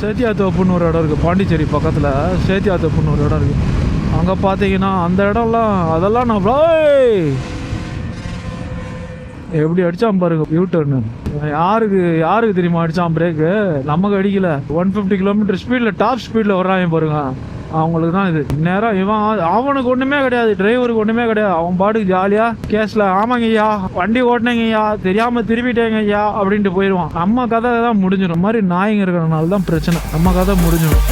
சேத்தியாத்தோப்புன்னு ஒரு இடம் இருக்குது, பாண்டிச்சேரி பக்கத்தில் சேத்தியாத்தோப்புன்னு ஒரு இடம் இருக்குது. அங்கே பார்த்தீங்கன்னா அந்த இடம்லாம் அதெல்லாம் நான் எப்படி அடிச்சான் பாருங்க யூட்டர்னு. யாருக்கு தெரியுமா அடிச்சான் பிரேக்கு? நமக்கு அடிக்கல. 150 கிலோமீட்டர் ஸ்பீடில் டாப் ஸ்பீடில் வர்றாங்க பாருங்க, அவங்களுக்கு தான் இது. நேரம் அவனுக்கு ஒன்றுமே கிடையாது, டிரைவருக்கு ஒன்றுமே கிடையாது. அவன் பாட்டுக்கு ஜாலியாக கேஸில் ஆமாங்க ஐயா வண்டி ஓட்டினேங்க ஐயா தெரியாமல் திரும்பிட்டேங்க ஐயா அப்படின்ட்டு போயிடுவான். நம்ம கதை தான் முடிஞ்சிடும். மாதிரி நாய்ங்க இருக்கிறனால தான் பிரச்சனை, நம்ம கதை முடிஞ்சிடும்.